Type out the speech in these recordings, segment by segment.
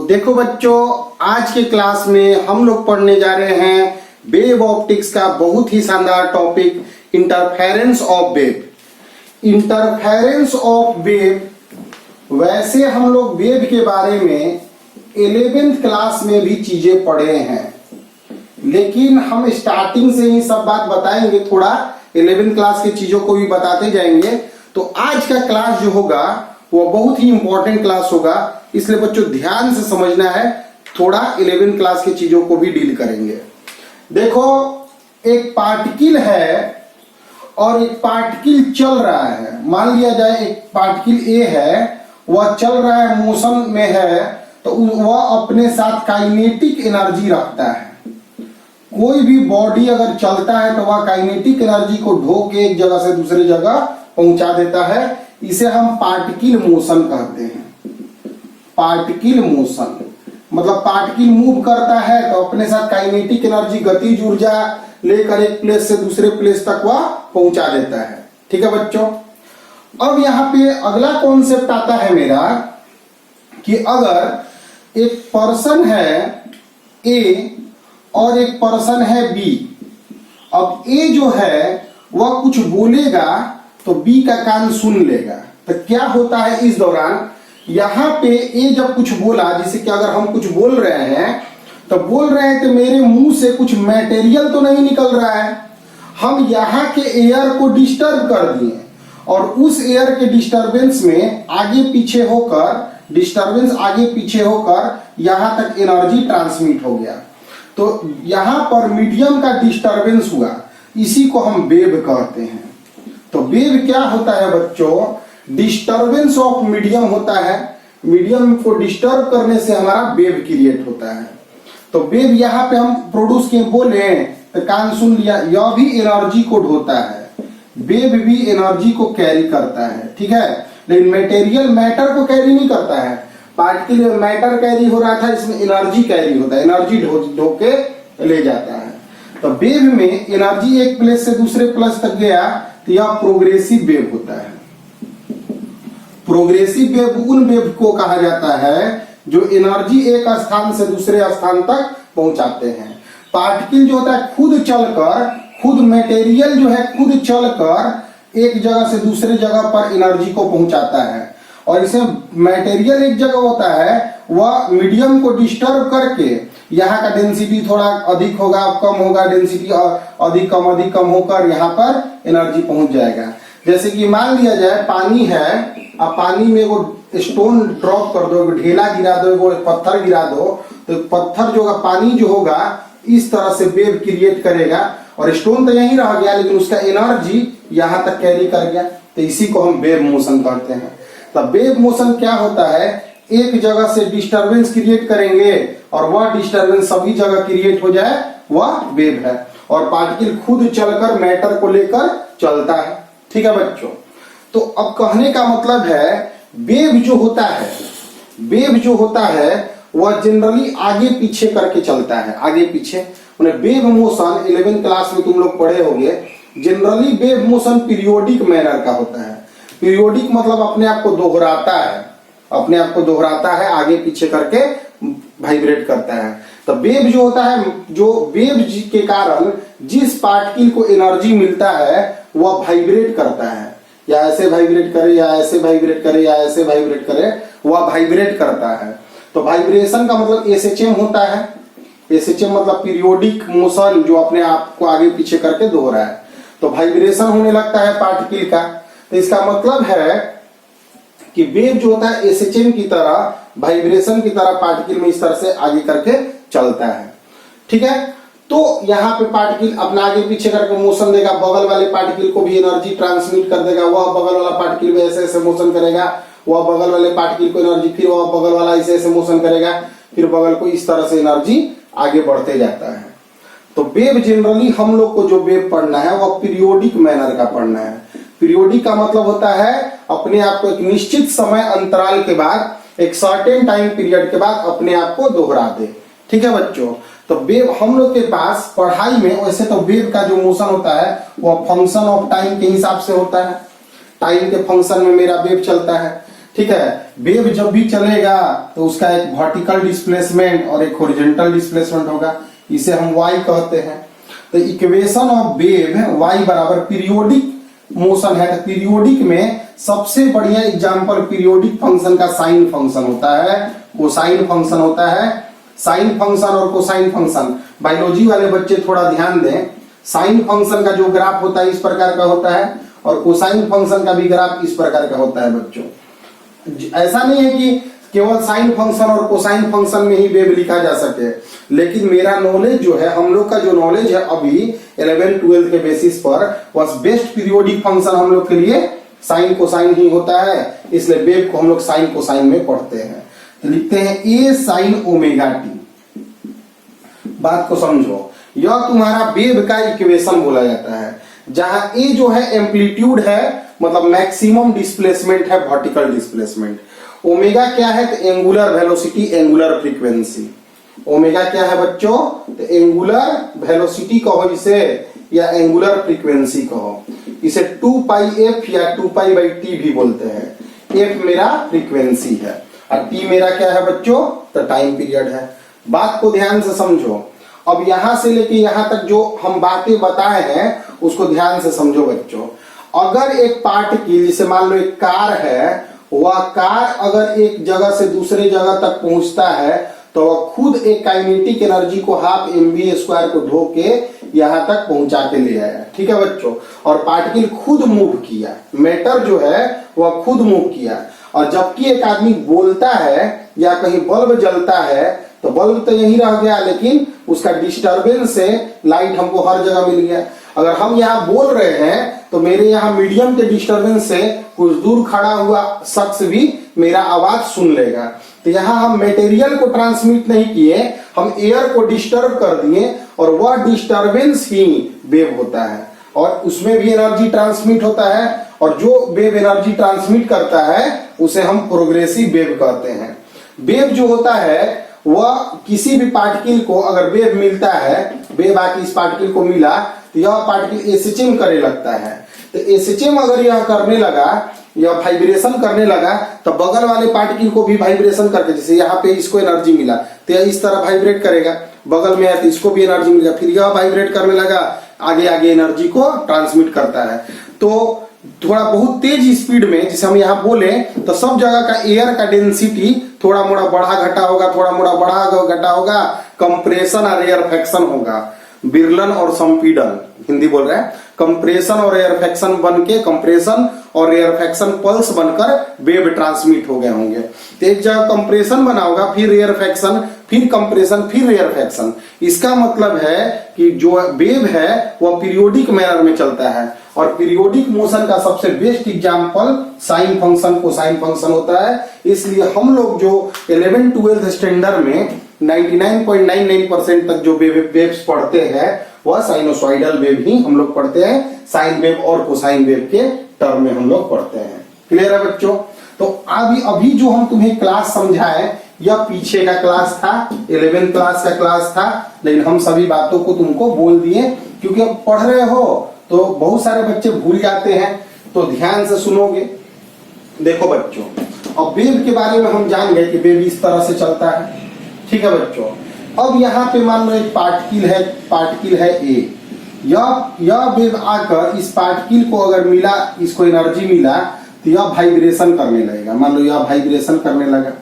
देखो बच्चों, आज के क्लास में हम लोग पढ़ने जा रहे हैं वेव ऑप्टिक्स का बहुत ही शानदार topic interference of wave. Interference of wave, वैसे हम लोग वेव के बारे में 11th क्लास में भी चीजें पढ़े हैं, लेकिन हम स्टार्टिंग से ही सब बात बताएंगे, थोड़ा 11th क्लास की चीजों को भी बताते जाएंगे। तो आज का क्लास जो होगा वो बहुत ही इंपॉर्टेंट क्लास होगा, इसलिए बच्चों ध्यान से समझना है। थोड़ा 11th क्लास की चीजों को भी डील करेंगे। देखो, एक पार्टिकल है और एक पार्टिकल चल रहा है। मान लिया जाए एक पार्टिकल ए है, वह चल रहा है, मोशन में है, तो वह अपने साथ काइनेटिक एनर्जी रखता है। कोई भी बॉडी अगर चलता है तो वह काइनेटिक एनर्जी को ढो के एक जगह से दूसरी जगह पहुंचा देता है। इसे हम पार्टिकल मोशन कहते हैं। पार्टिकल मोशन मतलब पार्टिकल मूव करता है तो अपने साथ काइनेटिक एनर्जी, गतिज ऊर्जा लेकर एक प्लेस से दूसरे प्लेस तक वह पहुंचा देता है। ठीक है बच्चों, अब यहाँ पे अगला कॉन्सेप्ट आता है मेरा कि अगर एक पर्सन है ए और एक पर्सन है बी। अब ए जो है वह कुछ बोलेगा तो बी का कान सुन लेगा। तो क्या होता है इस दौरान, यहाँ पे ए जब कुछ बोला, जैसे कि अगर हम कुछ बोल रहे हैं तो बोल रहे हैं तो मेरे मुंह से कुछ मटेरियल तो नहीं निकल रहा है, हम यहाँ के एयर को डिस्टर्ब कर दिए और उस एयर के डिस्टरबेंस में आगे पीछे होकर यहाँ तक एनर्जी ट्रांसमिट हो गया। तो यहाँ पर मीडियम का डिस्टरबेंस हुआ, इसी को हम वेव कहते हैं। तो वेव क्या होता है बच्चों, डिस्टरबेंस ऑफ मीडियम होता है। मीडियम को डिस्टर्ब करने से हमारा वेव क्रिएट होता है। तो वेव यहाँ पे हम प्रोड्यूस किए, बोले तो कान सुन लिया, यह भी एनर्जी को ढोता है। वेव भी एनर्जी को कैरी करता है, ठीक है, लेकिन मटेरियल मैटर को कैरी नहीं करता है। पार्टिकल मैटर कैरी हो रहा था, इसमें एनर्जी कैरी होता है, एनर्जी ढो के ले जाता है। तो वेव में एनर्जी एक प्लेस से दूसरे प्लेस तक गया तो यह प्रोग्रेसिव वेव होता है। प्रोग्रेसिव वेव उन वेव को कहा जाता है जो एनर्जी एक स्थान से दूसरे स्थान तक पहुंचाते हैं। पार्टिकल जो होता है खुद चलकर, खुद मटेरियल जो है खुद चलकर एक जगह से दूसरे जगह पर एनर्जी को पहुंचाता है। और इसे मटेरियल एक जगह होता है, वह मीडियम को डिस्टर्ब करके यहाँ का डेंसिटी थोड़ा अधिक होगा, कम होगा, डेंसिटी अधिक कम होकर यहाँ पर एनर्जी पहुंच जाएगा। जैसे कि मान लिया जाए पानी है, अब पानी में वो स्टोन ड्रॉप कर दो, ढेला गिरा दो, वो पत्थर गिरा दो, तो पत्थर जो होगा, पानी जो होगा इस तरह से वेव क्रिएट करेगा और स्टोन तो यहीं रह गया लेकिन उसका एनर्जी यहाँ तक कैरी कर गया। तो इसी को हम वेव मोशन कहते हैं। तो वेव मोशन क्या होता है, एक जगह से डिस्टरबेंस क्रिएट करेंगे और वह डिस्टरबेंस सभी जगह क्रिएट हो जाए, वह वेव है। और पार्टिकल खुद चलकर मैटर को लेकर चलता है। ठीक है बच्चों, तो अब कहने का मतलब है वेव जो होता है वह जनरली आगे पीछे करके चलता है। आगे पीछे वेव मोशन 11th क्लास में तुम लोग पढ़े होंगे। Generally wave motion periodic manner का होता है। पीरियोडिक मतलब अपने आप को दोहराता है, आगे पीछे करके वाइब्रेट करता है। तो वेव जो होता है, जो वेव के कारण जिस पार्टिकल को एनर्जी मिलता है वह वाइब्रेट करता है, या ऐसे वाइब्रेट करे या ऐसे वाइब्रेट करे या ऐसे वाइब्रेट करे, वह वाइब्रेट करता है। तो वाइब्रेशन का मतलब एसएचएम होता है। एसएचएम मतलब पीरियोडिक मोशन, जो अपने आप को आगे पीछे करके दोहरा है। तो वाइब्रेशन होने लगता है पार्टिकल का। तो इसका मतलब है कि वेव जो होता है एसएचएम की तरह, वाइब्रेशन की तरह पार्टिकल में इस तरह से आगे करके चलता है। ठीक है, तो यहाँ पे पार्टिकल अपना आगे पीछे करके मोशन देगा, बगल वाले पार्टिकल को भी एनर्जी ट्रांसमिट कर देगा, वह बगल वाला पार्टिकल भी ऐसे ऐसे मोशन करेगा, वह बगल वाले पार्टिकल को एनर्जी, फिर वह बगल वाला ऐसे ऐसे मोशन करेगा, फिर बगल को इस तरह से एनर्जी आगे बढ़ते जाता है। तो वेव जनरली हम लोग को जो वेव पढ़ना है वह पीरियोडिक मैनर का पढ़ना है। पीरियोडिक का मतलब होता है अपने आप को एक निश्चित समय अंतराल के बाद, एक सर्टेन टाइम पीरियड के बाद अपने आप को दोहरा दे। ठीक है बच्चों, तो वेव हम लोग के पास पढ़ाई में, वैसे तो वेव का जो मोशन होता है वह फंक्शन ऑफ टाइम के हिसाब से होता है। टाइम के फंक्शन में मेरा वेव चलता है। ठीक है। वेव जब भी चलेगा तो उसका एक वर्टिकल डिस्प्लेसमेंट और एक हॉरिजॉन्टल डिस्प्लेसमेंट होगा, इसे हम y कहते हैं। तो इक्वेशन ऑफ वेव y बराबर पीरियोडिक मोशन है। तो पीरियोडिक में सबसे बढ़िया एग्जांपल पीरियोडिक फंक्शन का साइन फंक्शन होता है, कोसाइन फंक्शन होता है। साइन फंक्शन और कोसाइन फंक्शन, बायोलॉजी वाले बच्चे थोड़ा ध्यान दें। साइन फंक्शन का जो ग्राफ होता है इस प्रकार का होता है और कोसाइन फंक्शन का भी ग्राफ इस प्रकार का होता है बच्चों। ऐसा नहीं है कि केवल साइन फंक्शन और कोसाइन फंक्शन में ही वेव लिखा जा सके, लेकिन मेरा नॉलेज जो है, हम लोग का जो नॉलेज है अभी 11th-12th के बेसिस पर, वह बेस्ट पीरियोडिक फंक्शन हम लोग के लिए साइन कोसाइन ही होता है, इसलिए वेव को हम लोग साइन कोसाइन में पढ़ते हैं। तो लिखते हैं ए साइन ओमेगा टी। बात को समझो, यह तुम्हारा वेव का इक्वेशन बोला जाता है, जहां ए जो है एम्पलीट्यूड है, मतलब मैक्सिमम डिस्प्लेसमेंट है, वर्टिकल डिस्प्लेसमेंट। ओमेगा क्या है? तो angular velocity, angular frequency. Omega क्या है बच्चों? तो एंगुलर वेलोसिटी कहो इसे, या एंगुलर फ्रीक्वेंसी कहो इसे। 2πf या 2π/t भी बोलते हैं। f मेरा फ्रीक्वेंसी है और t मेरा क्या है बच्चों? तो टाइम पीरियड है। बात को ध्यान से समझो। अब यहां से लेके यहां तक जो हम बातें बताए हैं उसको ध्यान से समझो बच्चों। अगर एक पार्टिकल, जैसे मान लो एक कार है, वह कार अगर एक जगह से दूसरे जगह तक पहुंचता है तो वह खुद एक काइनेटिक एनर्जी को 12 mv² को ढो के यहां तक पहुंचा के ले आया, ठीक है बच्चों। और पार्टिकल खुद मूव किया, मैटर जो है वह खुद मूव किया। और जबकि एक आदमी बोलता है या कहीं बल्ब जलता है तो बल्ब तो यहीं रह गया, लेकिन उसका डिस्टरबेंस से लाइट हमको हर जगह मिल गया। अगर हम यहाँ बोल रहे हैं तो मेरे यहाँ मीडियम के डिस्टरबेंस से कुछ दूर खड़ा हुआ शख्स भी मेरा आवाज सुन लेगा। तो यहाँ हम मटेरियल को ट्रांसमिट नहीं किए, हम एयर को डिस्टर्ब कर दिए और वह डिस्टरबेंस ही वेव होता है और उसमें भी एनर्जी ट्रांसमिट होता है। और जो वेव एनर्जी ट्रांसमिट करता है उसे हम प्रोग्रेसिव वेव कहते हैं। वेव जो होता है वह किसी भी पार्टिकल को अगर वेव मिलता है, वेव आके इस पार्टिकल को मिला तो यह पार्टिकल एसएचएम करने लगता है। तो एसएचएम अगर यह करने लगा या वाइब्रेशन करने लगा तो बगल वाले पार्टिकल को भी वाइब्रेशन करके, जैसे यहाँ पे इसको एनर्जी मिला तो यह इस तरह वाइब्रेट करेगा, बगल में है तो इसको भी एनर्जी मिलेगा, फिर यह वाइब्रेट करने लगा, आगे आगे एनर्जी को ट्रांसमिट करता है। तो थोड़ा बहुत तेज स्पीड में, जैसे हम यहाँ बोले तो सब जगह का एयर का डेंसिटी थोड़ा मोड़ा बढ़ा घटा होगा, थोड़ा मोड़ा बढ़ा घटा होगा, कंप्रेशन और रेयरफेक्शन होगा, विरलन और संपीडन, हिंदी बोल रहे हैं। कंप्रेशन और रेयरफेक्शन बन के, कंप्रेशन और रेयरफेक्शन पल्स बनकर वेव ट्रांसमिट हो गए होंगे। तो एक जगह कंप्रेशन बना होगा, फिर रेयरफेक्शन, फिर कंप्रेशन, फिर रेयरफेक्शन। इसका मतलब है कि जो वेव है वह पीरियोडिक मैनर में चलता है और पीरियोडिक मोशन का सबसे best example sine function, cosine function होता है। इसलिए हम लोग जो 11th-12th स्टैंडर्ड में 99.99% तक जो वेव्स पढ़ते हैं वह साइनोसॉइडल वेव ही हम लोग पढ़ते हैं। साइन वेव और कोसाइन वेव के टर्म में हम लोग पढ़ते हैं। क्लियर है बच्चों? तो अभी जो हम तुम्हें क्लास समझाए यह पीछे का क्लास था, 11th क्लास का क्लास था, लेकिन हम सभी बातों को तुमको बोल दिए क्योंकि अब पढ़ रहे हो तो बहुत सारे बच्चे भूल जाते हैं, तो ध्यान से सुनोगे। देखो बच्चों, अब वेव के बारे में हम जान गए कि वेव इस तरह से चलता है, ठीक है बच्चों। अब यहाँ पे मान लो एक पार्टिकल है ए, यह वेव आकर इस पार्टिकल को अगर मिला, इसको एनर्जी मिला तो यह वाइब्रेशन करने लगेगा। मान लो यह वाइब्रेशन करने लगा,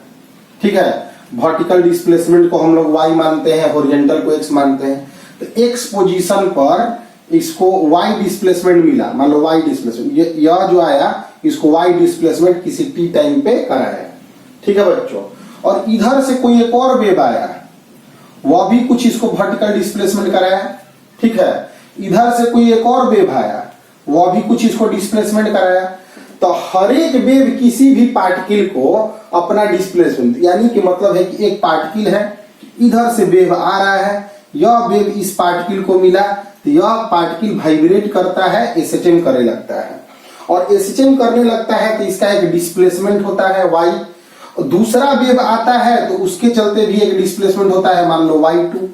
ठीक है। वर्टिकल डिस्प्लेसमेंट को हम लोग y मानते हैं, हॉरिजॉन्टल को x मानते हैं। तो x पोजीशन पर इसको y डिस्प्लेसमेंट मिला, मान लो y डिस्प्लेसमेंट, यह जो आया इसको y डिस्प्लेसमेंट किसी t टाइम पे कराया, ठीक है बच्चों। और इधर से कोई एक और वेव आया, वह भी कुछ इसको वर्टिकल डिस्प्लेसमेंट कराया, ठीक है। इधर से कोई एक और वेव आया, वह भी कुछ इसको डिस्प्लेसमेंट कराया। तो हर एक वेव किसी भी पार्टिकल को अपना डिस्प्लेसमेंट, यानी कि मतलब है कि एक पार्टिकल है, इधर से वेव आ रहा है, यह वेव इस पार्टिकल को मिला तो यह पार्टिकल वाइब्रेट करता है, एसएचएम करने लगता है। और एसएचएम करने लगता है तो इसका एक डिस्प्लेसमेंट होता है y। दूसरा वेव आता है तो उसके चलते भी एक डिस्प्लेसमेंट होता है, मान लो y2,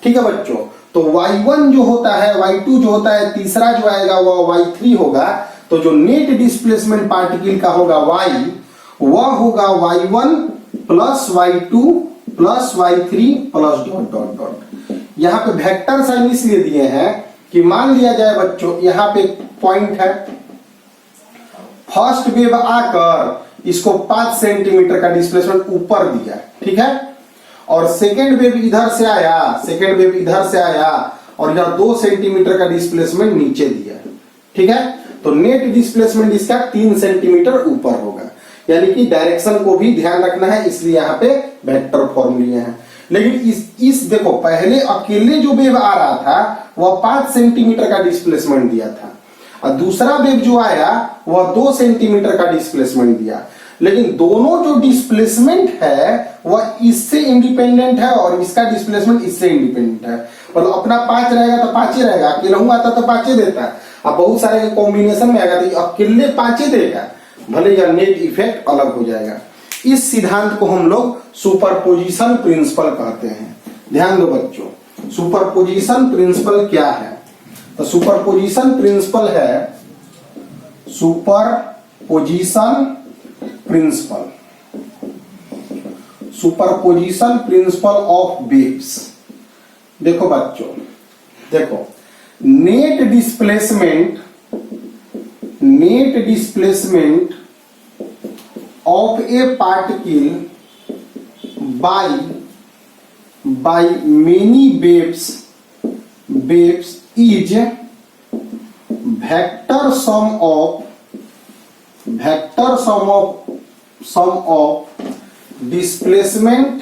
ठीक है बच्चों। तो y1 जो होता है, y2 जो होता है, तीसरा जो आएगा वह y3 होगा। तो जो नेट डिस्प्लेसमेंट पार्टिकल का होगा y, वह होगा y1 plus y2 plus y3 plus dot dot dot. यहाँ पे वेक्टर साइन इसलिए दिए हैं कि मान लिया जाए बच्चों यहाँ पे एक पॉइंट है, फर्स्ट वेव आकर इसको 5 सेंटीमीटर का डिस्प्लेसमेंट ऊपर दिया, ठीक है, और सेकेंड वेव इधर से आया, सेकेंड वेव इधर से आया और यह 2 सेंटीमीटर का डिस्प्लेसमेंट नीचे दिया, ठीक है। तो नेट डिस्प्लेसमेंट इसका 3 सेंटीमीटर ऊपर होगा, यानी कि डायरेक्शन को भी ध्यान रखना है, इसलिए यहाँ पे वेक्टर फॉर्म लिए हैं। लेकिन इस देखो पहले अकेले जो वेव आ रहा था वह 5 सेंटीमीटर का डिस्प्लेसमेंट दिया था और दूसरा वेव जो आया वह 2 सेंटीमीटर का डिस्प्लेसमेंट दिया, लेकिन दोनों जो डिस्प्लेसमेंट है वह इससे इंडिपेंडेंट है और इसका डिस्प्लेसमेंट इससे इंडिपेंडेंट है। मतलब अपना 5 रहेगा तो 5 ही रहेगा, अकेला हूं आता तो 5 ही देता, अब बहुत सारे के कॉम्बिनेशन में आएगा तो अकेले 5 ही देगा, भले यह नेट इफेक्ट अलग हो जाएगा। इस सिद्धांत को हम लोग सुपरपोजिशन प्रिंसिपल कहते हैं। ध्यान दो बच्चों, सुपरपोजिशन प्रिंसिपल क्या है? तो सुपरपोजिशन प्रिंसिपल है, superposition principle, superposition principle of waves. देखो बच्चों, देखो net displacement of a particle by many waves is vector sum of displacement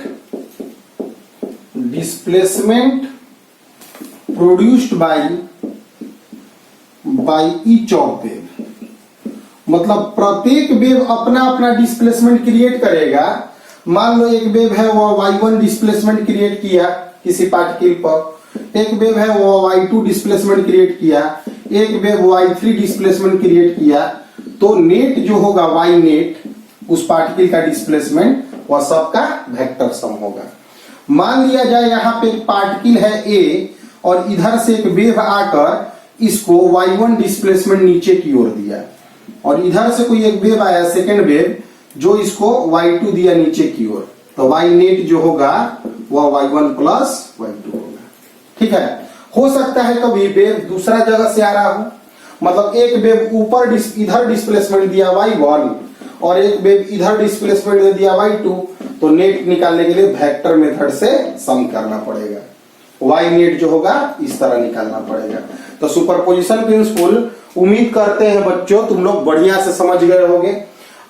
produced by each of wave। मतलब प्रत्येक वेव अपना अपना डिस्प्लेसमेंट क्रिएट करेगा। मान लो एक वेव है वो y1 डिस्प्लेसमेंट क्रिएट किया किसी पार्टिकल पर, एक वेव है वो y2 डिस्प्लेसमेंट क्रिएट किया, एक वेव y3 डिस्प्लेसमेंट क्रिएट किया, तो नेट जो होगा y नेट उस पार्टिकल का डिस्प्लेसमेंट वह सबका वेक्टर सम होगा। मान लिया जाए यहाँ पे एक पार्टिकल है A और इधर से एक वेव आकर इसको y1 डिस्प्लेसमेंट नीचे की ओर दिया और इधर से कोई एक वेव आया सेकेंड वेव जो इसको y2 दिया नीचे की ओर, तो y नेट जो होगा वह y1 प्लस y2 होगा, ठीक है। हो सकता है कभी वेव दूसरा जगह से आ रहा हो, मतलब एक वेव ऊपर इधर डिस्प्लेसमेंट दिया y1 और एक वेव इधर डिस्प्लेसमेंट दे दिया y2, तो नेट निकालने के लिए वेक्टर मेथड से सम करना पड़ेगा, y नेट जो होगा इस तरह निकालना पड़ेगा। तो सुपरपोजिशन प्रिंसिपल उम्मीद करते हैं बच्चों तुम लोग बढ़िया से समझ गए होंगे।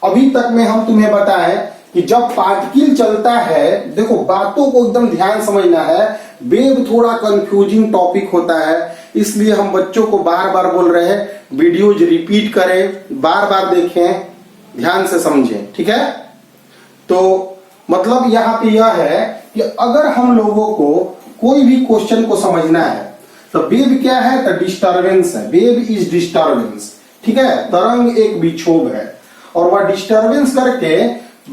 अभी तक में हम तुम्हें बताएं कि जब पार्टिकल चलता है, देखो बातों को एकदम ध्यान समझना है, वेव थोड़ा कंफ्यूजिंग टॉपिक होता है, इसलिए हम बच्चों को बार बार बोल रहे हैं वीडियोज रिपीट करें, बार बार देखें, ध्यान से समझें, ठीक है। तो मतलब यहाँ पे यह है कि अगर हम लोगों को कोई भी क्वेश्चन को समझना है तो वेव क्या है, तो डिस्टरबेंस है, वेव इज डिस्टरबेंस, ठीक है। तरंग एक विक्षोभ है और वह डिस्टरबेंस करके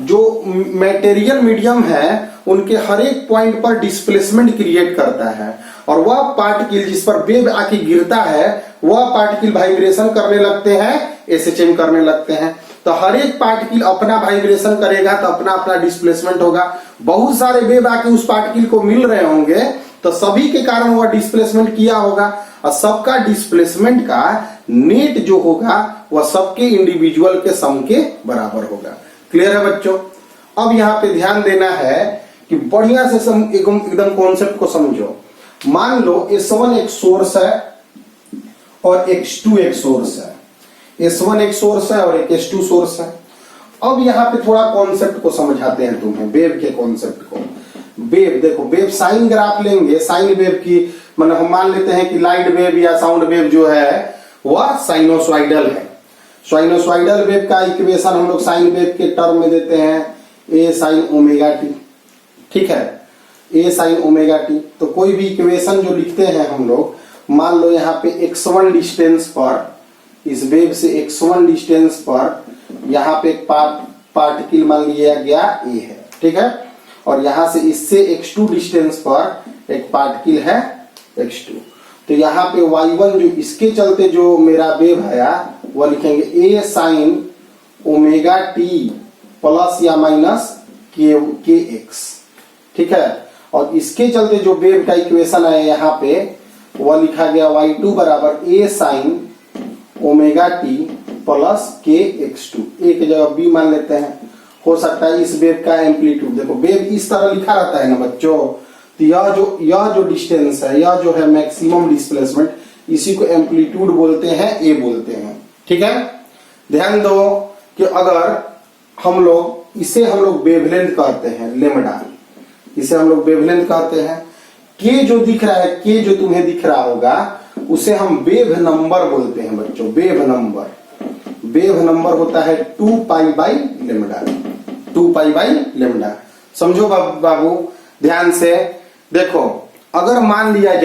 जो मटेरियल मीडियम है उनके हर एक पॉइंट पर डिस्प्लेसमेंट क्रिएट करता है और वह पार्टिकल जिस पर वेव आके गिरता है वह पार्टिकल वाइब्रेशन करने लगते हैं, एसएचएम करने लगते हैं। तो हर एक पार्टिकल अपना वाइब्रेशन करेगा तो अपना अपना डिस्प्लेसमेंट होगा। बहुत सारे वेव आके उस पार्टिकल को मिल रहे होंगे तो सभी के कारण वह डिस्प्लेसमेंट किया होगा और सबका डिस्प्लेसमेंट का नेट जो होगा वह सबके इंडिविजुअल के सम के बराबर होगा। क्लियर है बच्चों? अब यहाँ पे ध्यान देना है कि बढ़िया से एकदम कॉन्सेप्ट को समझो। मान लो S1 एक सोर्स है और X2 एक सोर्स है, S1 एक सोर्स है और एक S2 सोर्स है। अब यहाँ पे थोड़ा कॉन्सेप्ट को समझाते हैं तुम्हें, वेव के कॉन्सेप्ट को। वेव देखो, वेव साइन ग्राफ लेंगे, साइन वेव की मतलब हम मान लेते हैं कि लाइट वेव या साउंड वेव जो है वह साइनोसॉइडल है। साइनोसॉइडल वेव का इक्वेशन हम लोग साइन वेव के टर्म में देते हैं ए साइन ओमेगा टी, ठीक है, ए साइन ओमेगा टी। तो कोई भी इक्वेशन जो लिखते हैं हम लोग, मान लो यहाँ पे x1 डिस्टेंस पर, इस वेव से x1 डिस्टेंस पर यहाँ पे एक पार्टिकल मान लिया गया ए है, ठीक है, और यहां से इससे x2 डिस्टेंस पर एक पार्टिकल है x2। तो यहाँ पे y1 जो इसके चलते जो मेरा वेव आया वह लिखेंगे a sine omega T plus या माइनस के एक्स, ठीक है। और इसके चलते जो वेव का इक्वेशन है यहाँ पे वह लिखा गया y2 बराबर a sine omega T plus के एक्स टू, ए की जगह b मान लेते हैं। हो सकता है इस वेव का एम्पलीट्यूड, देखो वेव इस तरह लिखा रहता है ना बच्चों, तो यह जो डिस्टेंस है, यह जो है मैक्सिमम डिस्प्लेसमेंट, इसी को एम्पलीट्यूड बोलते हैं, ए बोलते हैं, ठीक है। ध्यान दो कि अगर हम लोग इसे हम लोग वेवलेंथ कहते हैं, लेमडा, इसे हम लोग वेवलेंथ कहते हैं। के जो दिख रहा है, के जो तुम्हें दिख रहा होगा उसे हम वेव नंबर बोलते हैं बच्चों, वेव नंबर। वेव नंबर होता है 2 pi by lambda, 2 pi by lambda. समझो बाबू ध्यान से, देखो अगर मान लिया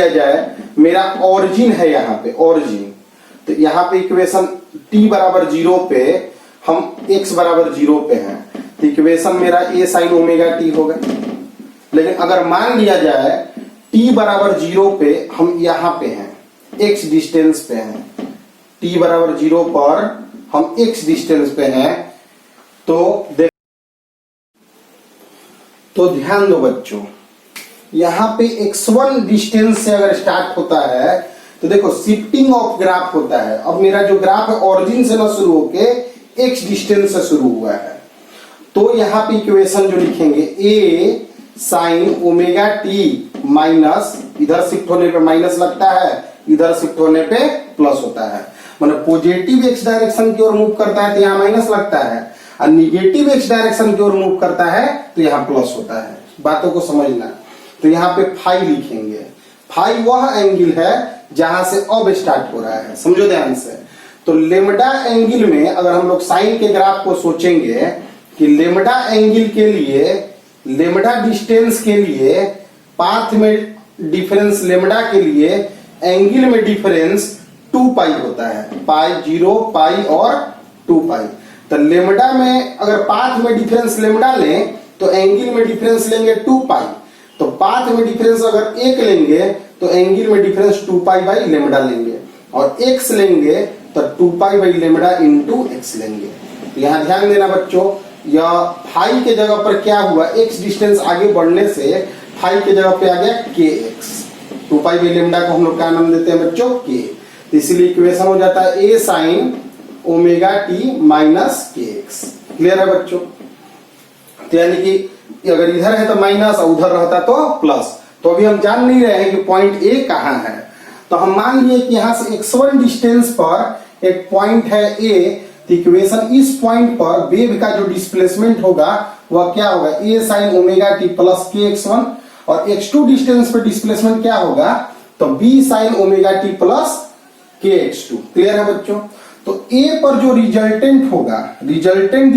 जाए मेरा ओरिजिन है यहाँ पे, ओरिजिन, तो यहाँ पे इक्वेशन t बराबर 0 पे हम x बराबर 0 पे हैं, तो इक्वेशन मेरा a साइन ओमेगा t होगा। लेकिन अगर मान लिया जाए t बराबर 0 पे हम यहाँ पे हैं, x डिस्टेंस पे हैं, t बराबर 0 पर हम x डिस्टेंस पे हैं, तो ध्यान दो बच्चों, यहाँ पे x1 डिस्टेंस से अगर स्टार्ट होता है तो देखो शिफ्टिंग ऑफ ग्राफ होता है। अब मेरा जो ग्राफ है ओरिजिन से ना शुरू होके x डिस्टेंस से शुरू हुआ है, तो यहाँ पे इक्वेशन जो लिखेंगे a sine omega T minus, इधर शिफ्ट होने पे माइनस लगता है, इधर शिफ्ट होने पे प्लस होता है। मतलब पॉजिटिव x डायरेक्शन की ओर मूव करता है तो यहाँ माइनस लगता है, और निगेटिव x डायरेक्शन की ओर मूव करता है तो यहाँ प्लस होता है। बातों को समझना। तो यहाँ पे फाई लिखेंगे, फाई वह एंगल है जहां से अब स्टार्ट हो रहा है, समझो ध्यान से। तो लेमडा एंगल में अगर हम लोग साइन के ग्राफ को सोचेंगे कि लेमडा एंगल के लिए, लेमडा डिस्टेंस के लिए, पाथ में डिफरेंस लेमडा के लिए एंगल में डिफरेंस 2 पाई होता है, पाई 0 पाई और 2 पाई। तो लेमडा में अगर पाथ में डिफरेंस लेमडा लें तो एंगल में डिफरेंस लेंगे 2 पाई। तो पाथ में डिफरेंस अगर 1 लेंगे तो एंगल में डिफरेंस 2 पाई बाई लेमडा लेंगे, और x लेंगे तो 2 pi by lambda into x लेंगे। तो यहाँ ध्यान देना बच्चों, यह फाई के जगह पर क्या हुआ, x डिस्टेंस आगे बढ़ने से फाई के जगह पे आ गया kx। 2 पाई बाई लेमडा को हम लोग क्या नाम देते हैं बच्चों, k। तो इसलिए इक्वेशन हो जाता है a sine omega T minus kx। Clear है बच्चों। तो यानी कि अगर इधर है तो माइनस और उधर रहता तो प्लस। तो अभी हम जान नहीं रहे हैं कि पॉइंट ए कहाँ है। तो हम मान लिए कि यहाँ से x1 डिस्टेंस पर एक पॉइंट है ए, तो इक्वेशन इस पॉइंट पर वेव का जो डिस्प्लेसमेंट होगा वह क्या होगा, a sine omega T plus के x1, और x2 डिस्टेंस पर डिस्प्लेसमेंट क्या होगा, तो b sine omega T plus के x2। क्लियर है बच्चों। तो a पर जो रिजल्टेंट होगा, रिजल्टेंट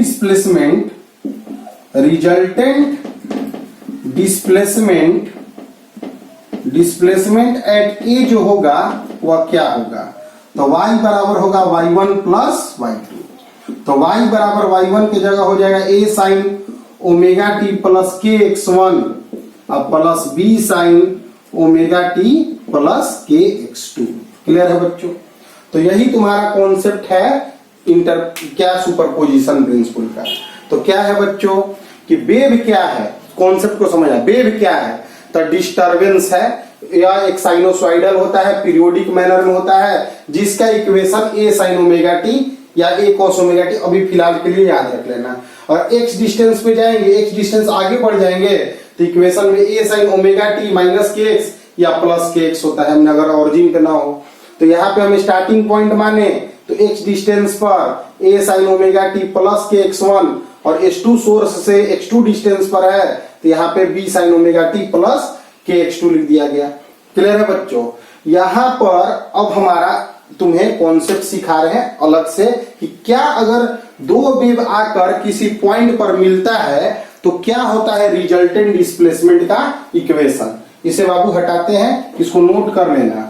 डिस्प्लेसमेंट एट ए जो होगा वह क्या होगा, तो y बराबर होगा y1 प्लस y2। तो y बराबर y1 की जगह हो जाएगा a sine omega T plus के x1 और plus b sine omega T plus के x2। क्लियर है बच्चों। तो यही तुम्हारा कॉन्सेप्ट है क्या सुपरपोजिशन प्रिंसिपल का। तो क्या है बच्चों कि वेव क्या है, कॉन्सेप्ट को समझना। वेव क्या है, तो डिस्टरबेंस है, या एक साइनोसॉइडल होता है, पीरियोडिक मैनर में होता है, जिसका equation a sin omega T या a cos ओमेगा टी अभी फिलहाल के लिए याद रख लेना। और x डिस्टेंस पे जाएंगे, x डिस्टेंस आगे बढ़ जाएंगे तो इक्वेशन में a sin omega T minus K x या प्लस के एक्स होता है, हमने अगर ऑरिजिन पे ना हो। तो यहाँ पे हम स्टार्टिंग पॉइंट माने तो x डिस्टेंस पर a sin omega T plus के x1, और h2 सोर्स से x2 डिस्टेंस पर है तो यहाँ पे b sin omega T plus के x2 लिख दिया गया। क्लियर है बच्चों। यहाँ पर अब हमारा तुम्हें कॉन्सेप्ट सिखा रहे हैं अलग से कि क्या अगर दो वेव आकर किसी पॉइंट पर मिलता है तो क्या होता है रिजल्टेंट डिस्प्लेसमेंट का इक्वेशन। इसे बाबू हटाते हैं, इसको नोट कर लेना।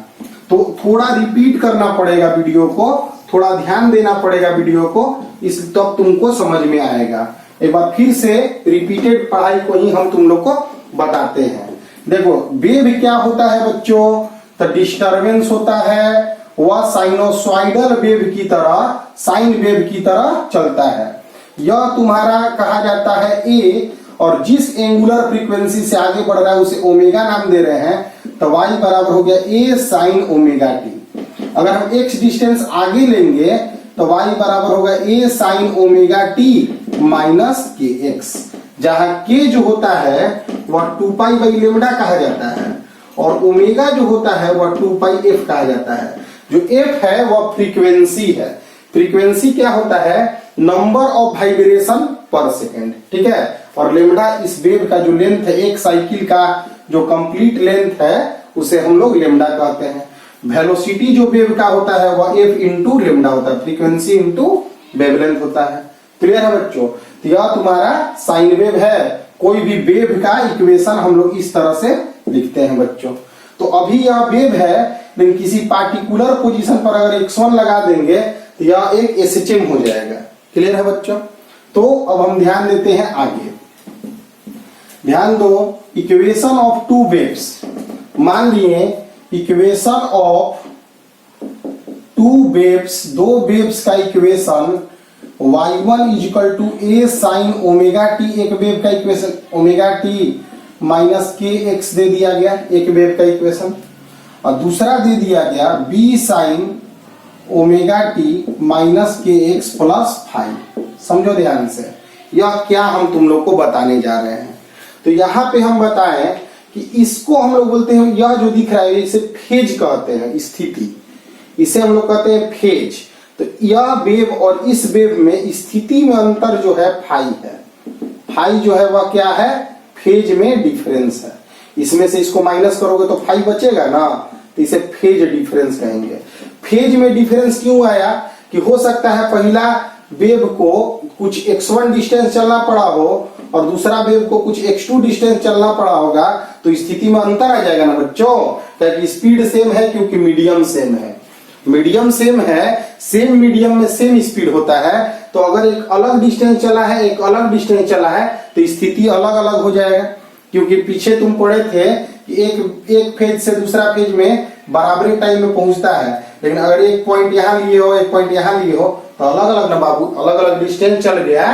तो थोड़ा रिपीट करना पड़ेगा वीडियो को, थोड़ा ध्यान देना पड़ेगा वीडियो को, इस तब तुमको समझ में आएगा। एक बार फिर से रिपीटेड पढ़ाई को ही हम तुम लोग को बताते हैं। देखो वेव क्या होता है बच्चों, तो डिस्टरबेंस होता है वह साइनोसॉइडल वेव की तरह, साइन वेव की तरह चलता है। यह तुम्हारा कहा जाता है ए, और जिस एंगुलर फ्रीक्वेंसी से आगे बढ़ रहा है उसे ओमेगा नाम दे रहे हैं, तो y बराबर हो गया ए साइन ओमेगा टी। अगर हम x डिस्टेंस आगे लेंगे तो y बराबर होगा ए sine omega T minus K x, जहां k जो होता है वह 2 पाई बाई लेमडा कहा जाता है और ओमेगा जो होता है वह 2 पाई एफ कहा जाता है। जो f है वह फ्रीक्वेंसी है। फ्रीक्वेंसी क्या होता है? नंबर ऑफ वाइब्रेशन पर सेकेंड, ठीक है। और लेमडा इस वेव का जो लेंथ है, एक साइकिल का जो कंप्लीट लेंथ है उसे हम लोग लेमडा कहते हैं। वेलोसिटी जो वेव का होता है वह एफ इंटू लेमडा होता है, फ्रीक्वेंसी इंटू वेवलेंथ होता है। क्लियर है बच्चों? तो यह तुम्हारा साइन वेव है। कोई भी वेव का इक्वेशन हम लोग इस तरह से लिखते हैं बच्चों। तो अभी यह वेव है, लेकिन किसी पार्टिकुलर पोजीशन पर अगर x1 लगा देंगे तो यह एक SHM हो जाएगा। क्लियर है बच्चों? तो अब हम ध्यान देते हैं आगे। ध्यान दो, इक्वेशन ऑफ टू वेव्स। मान लिए इक्वेशन ऑफ टू वेव्स, दो वेव्स का equation y1 is equal to A sine omega T, एक वेव का equation omega T minus K X दे दिया गया, एक वेव का इक्वेशन, और दूसरा दे दिया गया b sine omega T minus K X plus 5। समझो ध्यान से, यह क्या हम तुम लोग को बताने जा रहे हैं। तो यहाँ पे हम बताएं कि इसको हम लोग बोलते हैं, यह जो दिख रहा है इसे फेज कहते हैं, स्थिति, इसे हम लोग कहते हैं फेज। तो यह वेव और इस वेव में स्थिति में अंतर जो है फाई है। फाई जो है वह क्या है? फेज में डिफरेंस है। इसमें से इसको माइनस करोगे तो फाई बचेगा ना, तो इसे फेज डिफरेंस कहेंगे। फेज में डिफरेंस क्यों आया? कि हो सकता है पहला वेव को कुछ x1 डिस्टेंस चलना पड़ा हो और दूसरा वेव को कुछ x2 डिस्टेंस चलना पड़ा होगा, तो स्थिति में अंतर आ जाएगा ना बच्चों। क्योंकि स्पीड सेम है, क्योंकि मीडियम सेम है। मीडियम सेम है, सेम मीडियम में सेम स्पीड होता है। तो अगर एक अलग डिस्टेंस चला है, एक अलग डिस्टेंस चला है, तो स्थिति अलग अलग हो जाएगा। क्योंकि पीछे तुम पढ़े थे कि एक फेज से दूसरा फेज में बराबरी टाइम में पहुंचता है, लेकिन अगर एक पॉइंट यहाँ लिए हो, एक पॉइंट यहाँ लिए हो, तो अलग अलग ना बाबू, अलग अलग डिस्टेंस चल गया,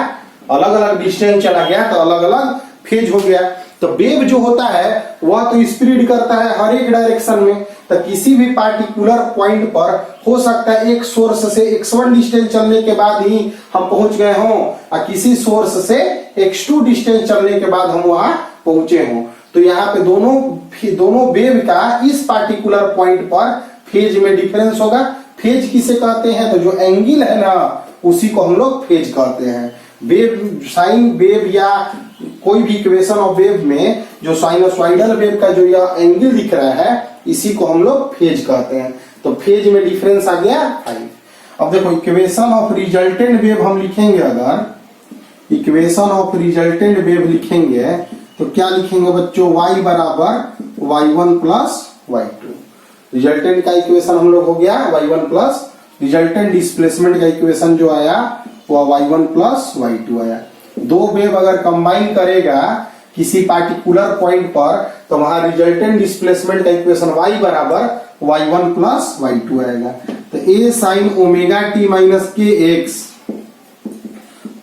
अलग अलग डिस्टेंस चला गया तो अलग अलग फेज हो गया। तो वेव जो होता है वह तो स्प्रेड करता है हर एक डायरेक्शन में। तो किसी भी पार्टिकुलर पॉइंट पर हो सकता है एक सोर्स से x1 डिस्टेंस चलने के बाद ही हम पहुंच गए हों, और किसी सोर्स से x2 डिस्टेंस चलने के बाद हम वहां पहुंचे हों। तो यहाँ पे दोनों वेव का इस पार्टिकुलर पॉइंट पर फेज में डिफरेंस होगा। फेज किसे कहते हैं? तो जो एंगल है ना, उसी को हम लोग फेज कहते हैं। वेव, साइन वेव या कोई भी इक्वेशन ऑफ वेव में जो साइनोसॉइडल वेव का जो यह एंगल दिख रहा है, इसी को हम लोग फेज कहते हैं। तो फेज में डिफरेंस आ गया 5। अब देखो, इक्वेशन ऑफ रिजल्टेंट वेव हम लिखेंगे, अगर इक्वेशन ऑफ रिजल्टेंट वेव लिखेंगे तो क्या लिखेंगे बच्चों? y बराबर y1 प्लस y2। रिजल्टेंट का इक्वेशन हम लोग हो गया y1 प्लस, रिजल्टेंट डिस्प्लेसमेंट का इक्वेशन जो आया वह y1 प्लस y2 आया। दो वेव अगर कंबाइन करेगा किसी पार्टिकुलर पॉइंट पर, तो वहां रिजल्टेंट डिस्प्लेसमेंट का इक्वेशन y बराबर y1 प्लस y2 आएगा। तो a sine omega T minus K X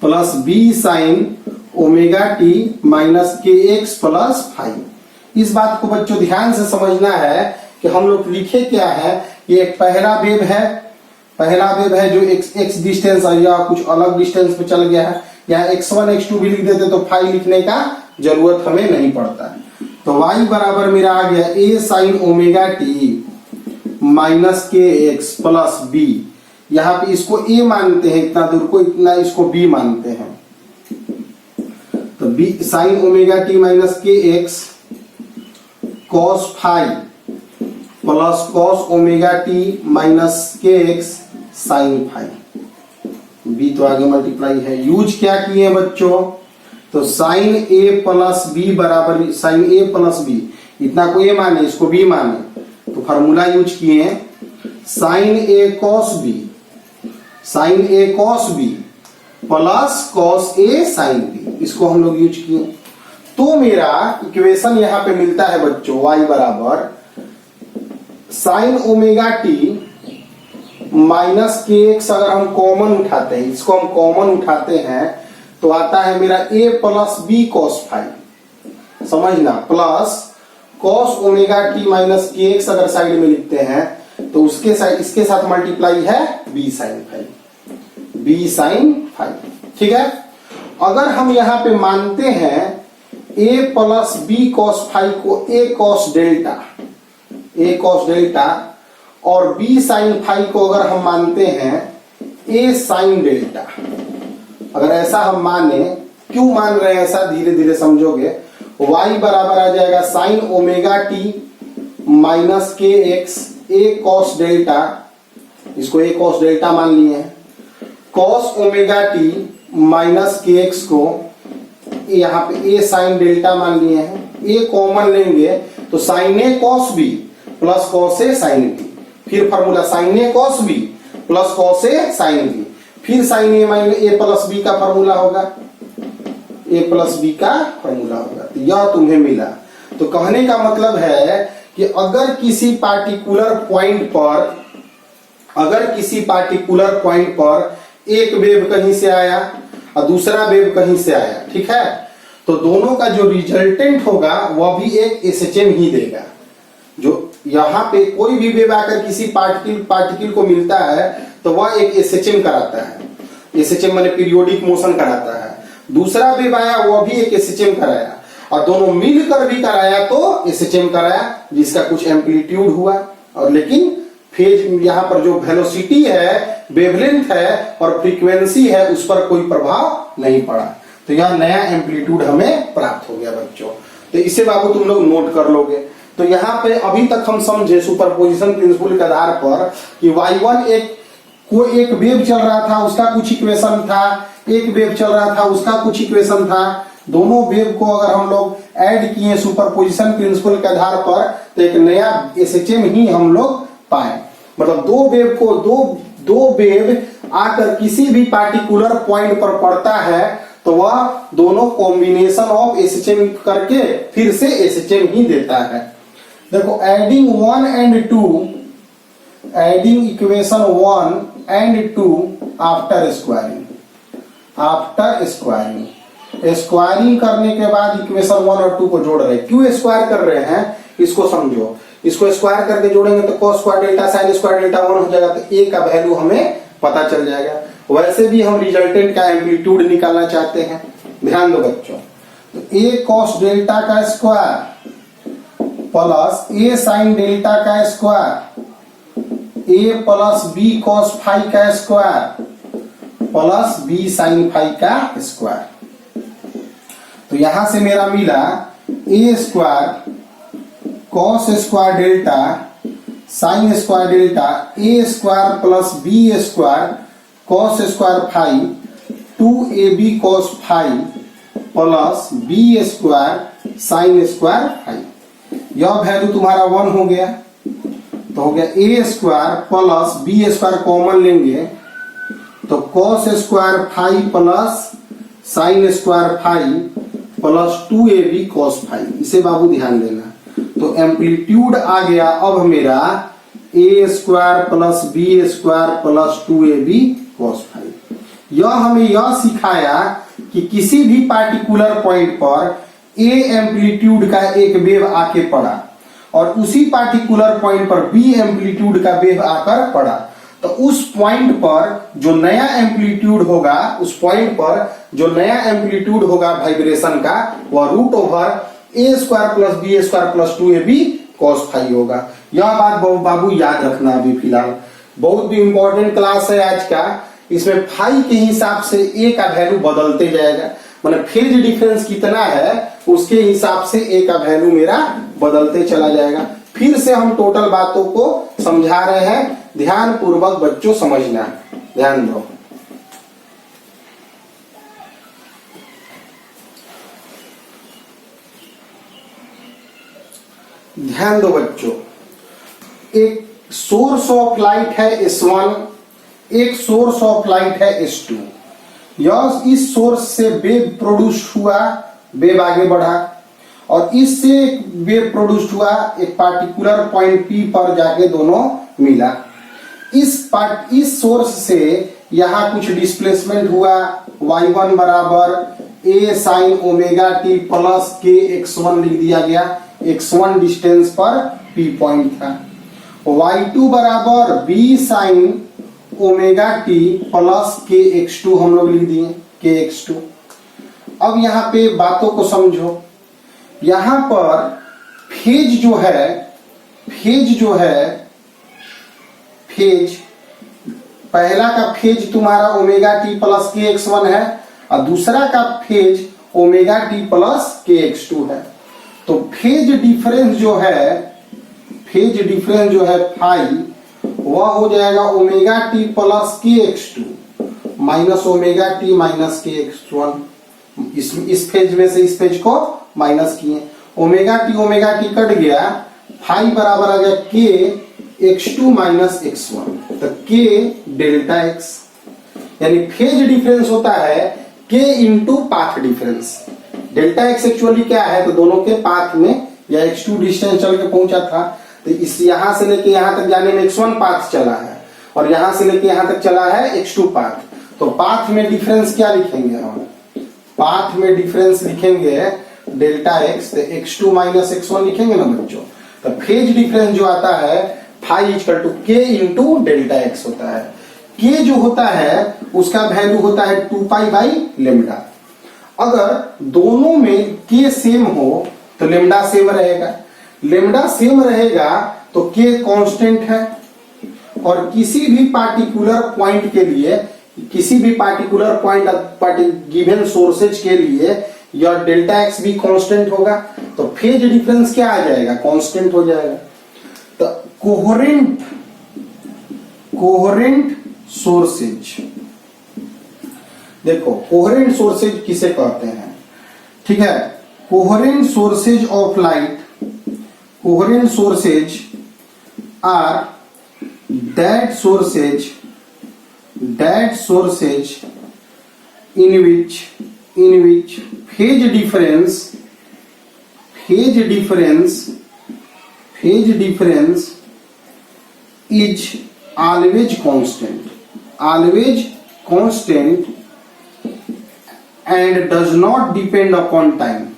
plus b sine omega T minus K X plus 5। इस बात को बच्चों ध्यान से समझना है कि हम लोग लिखे क्या है। ये एक पहला वेव है जो x डिस्टेंस या कुछ अलग डिस्टेंस पे चल गया है। यहाँ x1 x2 भी लिख देते तो 5 लिखने का जरूरत हमें नहीं पड़ता। तो y बराबर मेरा आ गया a sine omega T minus K X plus b। यहाँ पे इसको a मानते हैं इतना दूर को, इतना इसको b मानते हैं। तो b sine omega T minus K X cos 5 plus cos omega T minus K X sine 5। B तो आगे मल्टीप्लाई है। यूज क्या किए बच्चों? तो साइन ए प्लस बी बराबर साइन ए प्लस बी, इतना को ए माने, इसको बी माने, तो फार्मूला यूज किए sine A cos B, sine A cos B plus cos A sine B, इसको हम लोग यूज किए। तो मेरा इक्वेशन यहां पे मिलता है बच्चों y बराबर sign omega T minus K X अगर हम कॉमन उठाते हैं, इसको हम कॉमन उठाते हैं तो आता है मेरा a plus B cos phi, समझना, plus cos omega T minus K X अगर साइड में लिखते हैं तो उसके साइड इसके साथ मल्टीप्लाई है b sine phi, b sine phi. ठीक है, अगर हम यहां पे मानते हैं a plus B cos phi को a कॉस डेल्टा और b साइन फाई को अगर हम मानते हैं a साइन डेल्टा, अगर ऐसा हम माने, क्यों मान रहे हैं ऐसा धीरे धीरे समझोगे। y बराबर आ जाएगा sign omega T minus K x a cos delta, इसको a कॉस डेल्टा मान लिए हैं, cos omega T minus K x को यहाँ पे a साइन डेल्टा मान लिए हैं, a कॉमन लेंगे तो sine A cos B plus cos A sine B, फिर formula sine A cos B plus cos A sine B, फिर साइन ए माइनस ए प्लस बी का फॉर्मूला होगा, ए प्लस बी का फॉर्मूला होगा। तो यह तुम्हें मिला। तो कहने का मतलब है कि अगर किसी पार्टिकुलर पॉइंट पर एक वेव कहीं से आया और दूसरा वेव कहीं से आया, ठीक है, तो दोनों का जो रिजल्टेंट होगा वह भी एक एसएचएम ही देगा। जो यहाँ पे कोई भी वेव आकर किसी पार्टिकल को मिलता है तो वह एक एसएचएम कराता है, एसएचएम माने पीरियोडिक मोशन कराता है। दूसरा वेव आया वह भी एक एसएचएम कराया और दोनों मिलकर भी कराया तो एसएचएम कराया, जिसका कुछ एम्पलीट्यूड हुआ, और लेकिन फेज यहाँ पर जो वेलोसिटी है, वेवलेंथ है और फ्रीक्वेंसी है उस पर कोई प्रभाव नहीं पड़ा। तो यह नया एम्पलीट्यूड हमें प्राप्त हो गया बच्चों। तो इसे बाबू तुम लोग नोट कर लोगे। तो यहाँ पे अभी तक हम समझे सुपरपोजिशन प्रिंसिपल के आधार पर कि y1 एक वेव चल रहा था उसका कुछ इक्वेशन था, एक वेव चल रहा था उसका कुछ इक्वेशन था, दोनों वेव को अगर हम लोग ऐड किए सुपरपोजिशन प्रिंसिपल के आधार पर तो एक नया एसएचएम ही हम लोग पाए। मतलब दो वेव आकर किसी भी पार्टिकुलर पॉइंट पर पड़ता है तो वह दोनों कॉम्बिनेशन ऑफ एसएचएम करके फिर से एसएचएम ही देता है। देखो adding 1 and 2, adding equation 1 and 2 after squaring करने के बाद इक्वेशन 1 और 2 को जोड़ रहे हैं। क्यों स्क्वायर कर रहे हैं इसको समझो। इसको स्क्वायर करके जोड़ेंगे तो cos square delta sine square delta 1 हो जाएगा, तो a का वैल्यू हमें पता चल जाएगा। वैसे भी हम रिजल्टेंट का एम्पलीट्यूड निकालना चाहते हैं, ध्यान दो बच्चों। तो a cos डेल्टा का square plus a sine delta का square, a plus b cos phi का square plus b sine phi का स्क्वायर। तो यहां से मेरा मिला a square cos square delta sine square delta a square plus b square cos square phi 2ab cos phi plus b square sine square phi. यह value तुम्हारा 1 हो गया, तो हो गया a square plus b square common लेंगे तो cos square phi plus sine square phi plus 2ab cos phi. इसे बाबू ध्यान देना। तो एम्पलीट्यूड आ गया अब मेरा a square plus b square plus 2ab cos phi. यह हमें यह सिखाया कि किसी भी पार्टिकुलर पॉइंट पर a एम्पलीट्यूड का एक वेव आके पड़ा और उसी पार्टिकुलर पॉइंट पर b एम्पलीट्यूड का वेव आकर पड़ा, तो उस पॉइंट पर जो नया एम्पलीट्यूड होगा, उस पॉइंट पर जो नया एम्पलीट्यूड होगा वाइब्रेशन का, वह root over a square plus b square plus 2ab cos phi होगा। यह बात बाबू याद रखना। अभी फिलहाल बहुत भी इंपॉर्टेंट क्लास है आज का। इसमें फाई के हिसाब से a का वैल्यू बदलते जाएगा, मतलब फेज डिफरेंस कितना है उसके हिसाब से a का वैल्यू मेरा बदलते चला जाएगा। फिर से हम टोटल बातों को समझा रहे हैं, ध्यान पूर्वक बच्चों समझना, ध्यान दो। ध्यान दो बच्चों, एक सोर्स ऑफ लाइट है S1, एक सोर्स ऑफ लाइट है S2। यह इस सोर्स से वेव प्रोड्यूस हुआ, वेव आगे बढ़ा और इससे वेव प्रोड्यूस हुआ, एक पार्टिकुलर पॉइंट P पर जाके दोनों मिला। इस सोर्स से यहां कुछ डिस्प्लेसमेंट हुआ, y1 बराबर a sin omega T plus के x1 लिख दिया गया, x1 डिस्टेंस पर p पॉइंट था। y2 बराबर b sin omega T plus के x2 हम लोग लिख दिए, के x2। अब यहां पे बातों को समझो, यहां पर फेज पहला का फेज तुम्हारा ओमेगा टी प्लस के x1 है और दूसरा का फेज ओमेगा टी प्लस के x2 है। तो फेज डिफरेंस जो है फाई, वह हो जाएगा ओमेगा टी प्लस के x2 minus omega T minus के x1। इस फेज में से इस फेज को माइनस किए, ओमेगा टी कट गया, फाई बराबर आ गया के x2 माइनस x1, तो के डेल्टा x, यानी फेज डिफरेंस होता है k into path difference. Delta x actually क्या है, तो दोनों के पाथ में या x2 डिस्टेंस चल के पहुंचा था, तो इस यहां से लेके यहां तक जाने में x1 पाथ चला है और यहां से लेके यहां तक चला है x2 पाथ। तो पाथ में डिफरेंस क्या लिखेंगे हम, पाथ में डिफरेंस लिखेंगे डेल्टा x, तो x2 माइनस x1 लिखेंगे ना बच्चों। तो फेज डिफरेंस जो आता है फाई इक्वल टू के इंटू डेल्टा x होता है। के जो होता है उसका वैल्यू होता है 2 पाई बाई लेमडा। अगर दोनों में के सेम हो तो लेमडा सेम रहेगा, लेमडा सेम रहेगा तो के कांस्टेंट है, और किसी भी पार्टिकुलर पॉइंट के लिए, किसी भी पार्टिकुलर पॉइंट गिवन सोर्सेज के लिए यह डेल्टा x भी कांस्टेंट होगा, तो फेज डिफरेंस क्या आ जाएगा, कांस्टेंट हो जाएगा। तो कोहेरेंट सोर्सेज, देखो कोहेरेंट सोर्सेज किसे कहते हैं, ठीक है। Coherent sources of light, coherent sources are that sources in which phase difference is always constant and does not depend upon time,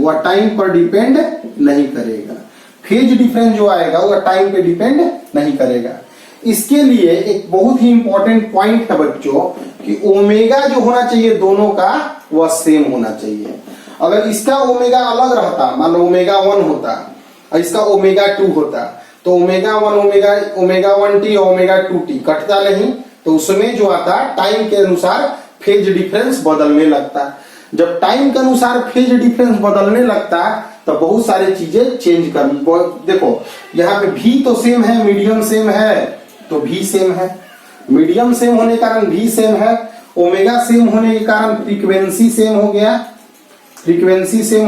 वह टाइम पर डिपेंड नहीं करेगा। फेज डिफरेंस जो आएगा वह टाइम पे डिपेंड नहीं करेगा। इसके लिए एक बहुत ही इंपॉर्टेंट पॉइंट है बच्चों कि ओमेगा जो होना चाहिए दोनों का वह सेम होना चाहिए। अगर इसका ओमेगा अलग रहता, मान लो ओमेगा 1 होता और इसका ओमेगा 2 होता, तो ओमेगा 1 टी और ओमेगा 2 टी कटता नहीं, तो उसमें जो आता टाइम के अनुसार फेज डिफरेंस बदलने लगता। जब टाइम के अनुसार फेज डिफरेंस बदलने लगता तो बहुत सारी चीजें चेंज कर, देखो यहाँ पे भी तो सेम है, मीडियम सेम है तो भी सेम है, मीडियम सेम होने के कारण भी सेम है, ओमेगा सेम होने के कारण फ्रीक्वेंसी सेम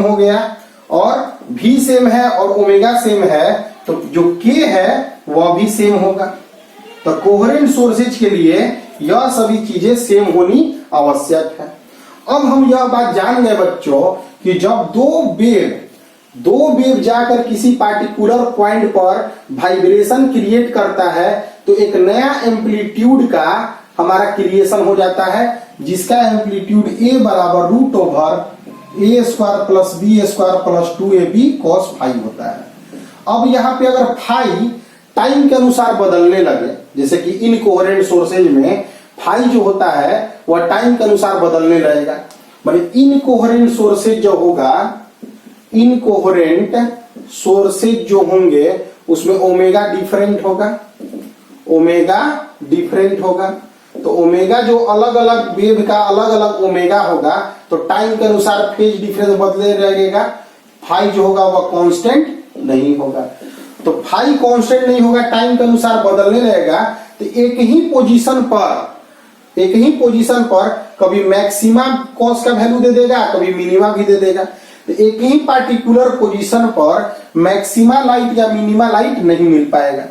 हो गया और भी सेम है और ओमेगा सेम है, तो जो के है वह भी सेम होगा। तो कोहेरेंट सोर्सेज के लिए यह सभी चीजें सेम होनी आवश्यक है। अब हम यह बात जान गए बच्चों कि जब दो वेव जाकर किसी पार्टिकुलर पॉइंट पर वाइब्रेशन क्रिएट करता है तो एक नया एम्पलीट्यूड का हमारा क्रिएशन हो जाता है, जिसका एम्पलीट्यूड a बराबर root over a square plus b square plus 2ab cos phi होता है। अब यहाँ पे अगर फाई टाइम के अनुसार बदलने लगे, जैसे कि इनकोहेरेंट सोर्सेज में फाई जो होता है वह टाइम के अनुसार बदलने लगेगा, मतलब इनकोहेरेंट सोर्सेज जो होगा, इनकोहेरेंट सोर्सेज जो होंगे उसमें ओमेगा डिफरेंट होगा, तो ओमेगा जो अलग अलग वेव का अलग अलग ओमेगा होगा तो टाइम के अनुसार फेज डिफरेंस बदले रहेगा, फाई जो होगा वह कांस्टेंट नहीं होगा। तो फाई कांस्टेंट नहीं होगा, टाइम के अनुसार बदलने रहेगा, तो एक ही पोजीशन पर कभी मैक्सिमा कॉस का वैल्यू दे देगा, कभी मिनिमा भी दे देगा। तो एक ही पार्टिकुलर पोजीशन पर मैक्सिमा लाइट या मिनिमा लाइट नहीं मिल पाएगा,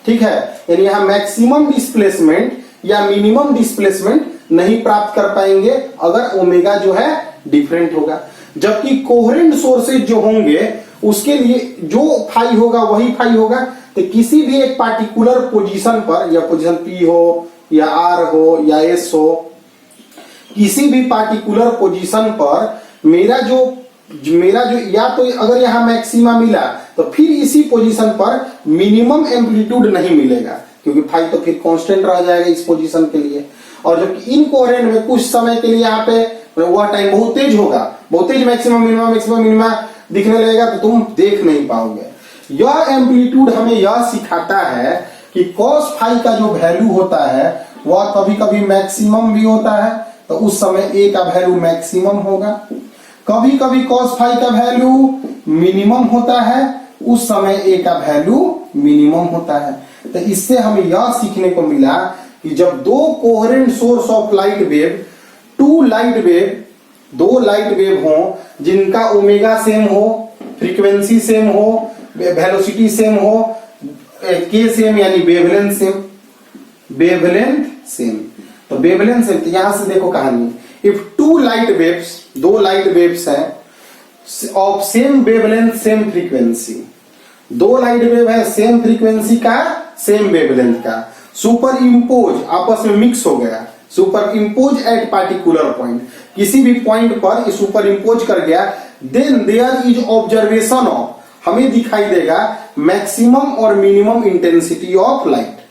ठीक है। यानी यहाँ मैक्सिमम डिस्प्लेसमेंट या मिनिमम डिस्प्लेसमेंट नहीं प्राप्त कर पाएंगे अगर ओमेगा जो है डिफरेंट होगा। जबकि कोहेरेंट सोर्सेज जो होंगे उसके लिए जो फाई होगा वही फाई होगा। तो किसी भी एक पार्टिकुलर पोजीशन पर, या पोजीशन पी हो या आर हो या एस हो, किसी भी पार्टिकुलर पोजीशन पर मेरा जो या तो अगर यहां मैक्सिमा मिला तो फिर इसी पोजीशन पर मिनिमम एम्पलीट्यूड नहीं मिलेगा, क्योंकि फाई तो फिर कांस्टेंट रह जाएगा इस पोजीशन के लिए। और जबकि इनकोहेरेंट में कुछ समय के लिए यहाँ पे वह टाइम बहुत तेज होगा, बहुत तेज मैक्सिमम मिनिमा दिखने लगेगा, तो तुम देख नहीं पाओगे। यह एम्पलीट्यूड हमें यह सिखाता है कि कॉस फाई का जो वैल्यू होता है वह कभी कभी मैक्सिमम भी होता है, तो उस समय ए का वैल्यू मैक्सिमम होगा। कभी कभी कॉस फाई का वैल्यू मिनिमम होता है, उस समय ए का वैल्यू मिनिमम होता है। तो इससे हमें यह सीखने को मिला कि जब दो coherent source of light wave, दो लाइट वेव हो जिनका ओमेगा सेम हो, फ्रीक्वेंसी सेम हो, वेलोसिटी सेम हो, के सेम यानी वेवलेंथ सेम, तो वेवलेंथ सेम। तो यहां से देखो कहानी, इफ टू लाइट वेव्स, दो लाइट वेव्स हैं of same wavelength same frequency, दो लाइट वेव है सेम फ्रीक्वेंसी का सेम वेवलेंथ का, सुपर इम्पोज आपस में मिक्स हो गया, super impose eight particular point, किसी भी पॉइंट पर सुपर इम्पोज कर गया, then there is observation of, हमें दिखाई देगा मैक्सिमम और मिनिमम इंटेंसिटी ऑफ लाइट।